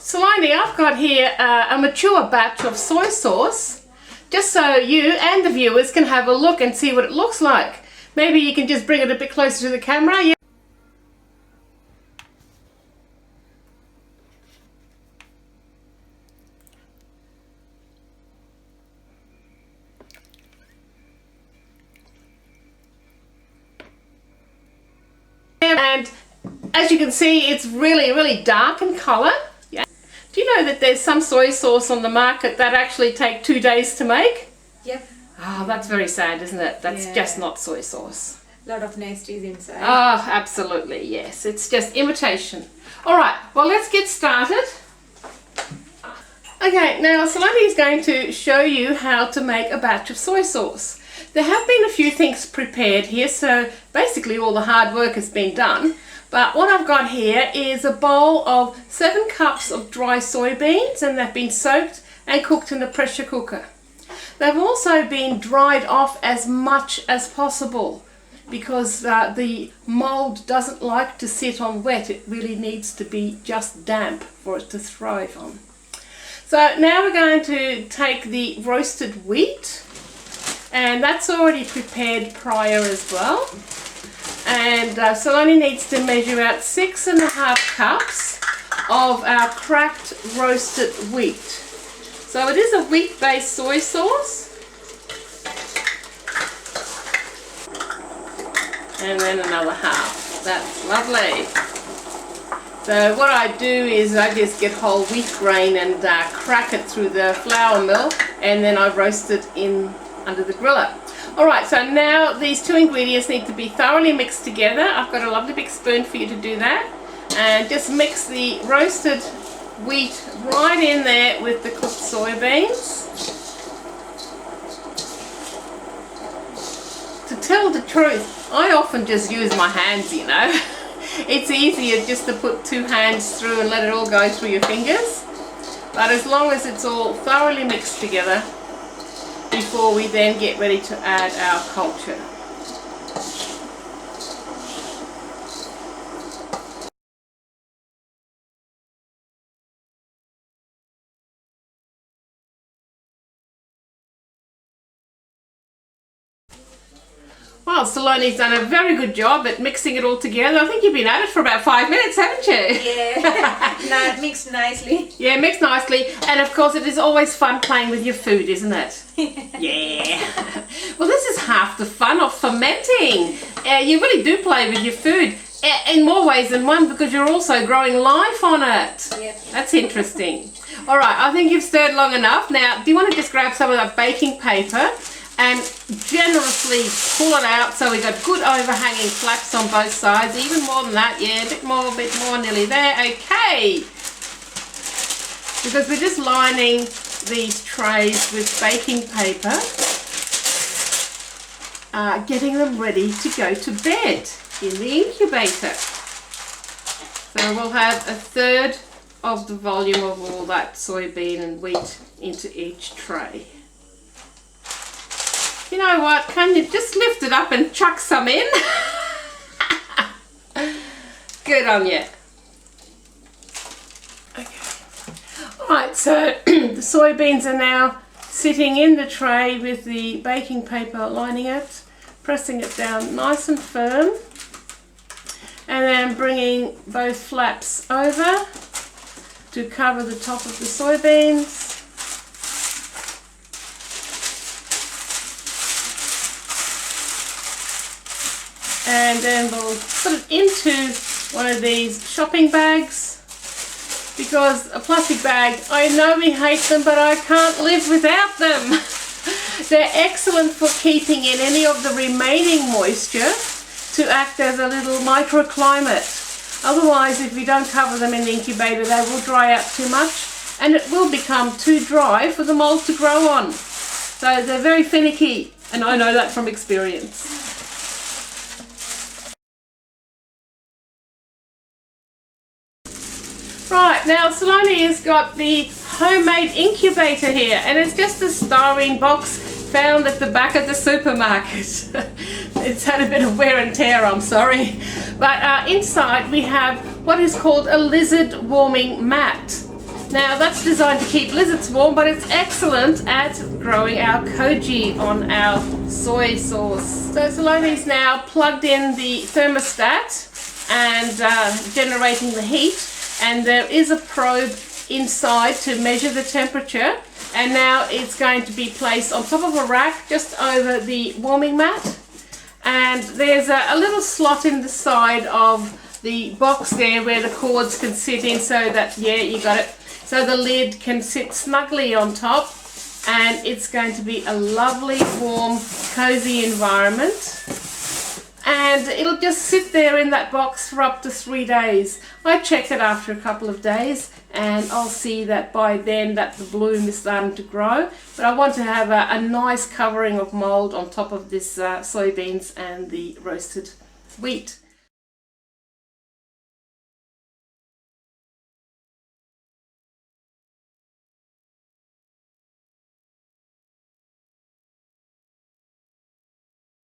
Saloni, I've got here a mature batch of soy sauce, just so you and the viewers can have a look and see what it looks like. Maybe you can just bring it a bit closer to the camera. Yeah. And as you can see, it's really dark in colour. Yeah. Do you know that there's some soy sauce on the market that actually take 2 days to make? Yep. Oh, that's very sad, isn't it? That's just not soy sauce. A lot of nasties inside. Oh, absolutely, yes. It's just imitation. Alright, well, let's get started. Okay, now Saloni is going to show you how to make a batch of soy sauce. There have been a few things prepared here, so basically all the hard work has been done. But what I've got here is a bowl of 7 cups of dry soybeans, and they've been soaked and cooked in a pressure cooker. They've also been dried off as much as possible because the mould doesn't like to sit on wet. It really needs to be just damp for it to thrive on. So now we're going to take the roasted wheat, and that's already prepared prior as well. And Saloni needs to measure out 6.5 cups of our cracked roasted wheat. So it is a wheat-based soy sauce. And then another half. That's lovely. So what I do is I just get whole wheat grain and crack it through the flour mill, and then I roast it in under the griller. Alright, so now these 2 ingredients need to be thoroughly mixed together. I've got a lovely big spoon for you to do that. And just mix the roasted wheat right in there with the cooked soybeans. To tell the truth, I often just use my hands, you know. It's easier just to put 2 hands through and let it all go through your fingers. But as long as it's all thoroughly mixed together before we then get ready to add our culture. Well, Saloni's done a very good job at mixing it all together. I think you've been at it for about 5 minutes, haven't you? Yeah, no, it mixed nicely. Yeah, mixed nicely. And of course it is always fun playing with your food, isn't it? Yeah. Well, this is half the fun of fermenting. You really do play with your food in more ways than one, because you're also growing life on it. Yep. That's interesting. All right, I think you've stirred long enough. Now, do you want to just grab some of that baking paper and generously pull it out so we've got good overhanging flaps on both sides, even more than that, yeah, a bit more, nearly there, okay. Because we're just lining these trays with baking paper, getting them ready to go to bed in the incubator. So we'll have 1/3 of the volume of all that soybean and wheat into each tray. You know what, can you just lift it up and chuck some in? Good on you. Okay. Alright, so the soybeans are now sitting in the tray with the baking paper lining it, pressing it down nice and firm, and then bringing both flaps over to cover the top of the soybeans. And then we'll put it into one of these shopping bags, because a plastic bag, I know we hate them, but I can't live without them. They're excellent for keeping in any of the remaining moisture to act as a little microclimate. Otherwise, if we don't cover them in the incubator, they will dry out too much and it will become too dry for the mold to grow on. So they're very finicky, and I know that from experience. Right, now Saloni has got the homemade incubator here, and it's just a styrene box found at the back of the supermarket. It's had a bit of wear and tear, I'm sorry. But inside we have what is called a lizard warming mat. Now that's designed to keep lizards warm, but it's excellent at growing our koji on our soy sauce. So Salome's now plugged in the thermostat and generating the heat, and there is a probe inside to measure the temperature, and now it's going to be placed on top of a rack just over the warming mat, and there's a little slot in the side of the box there where the cords can sit in, so that, yeah, you got it, so the lid can sit snugly on top, and it's going to be a lovely warm cozy environment. And it'll just sit there in that box for up to 3 days. I check it after a couple of days and I'll see that by then that the bloom is starting to grow. But I want to have a nice covering of mold on top of this soybeans and the roasted wheat.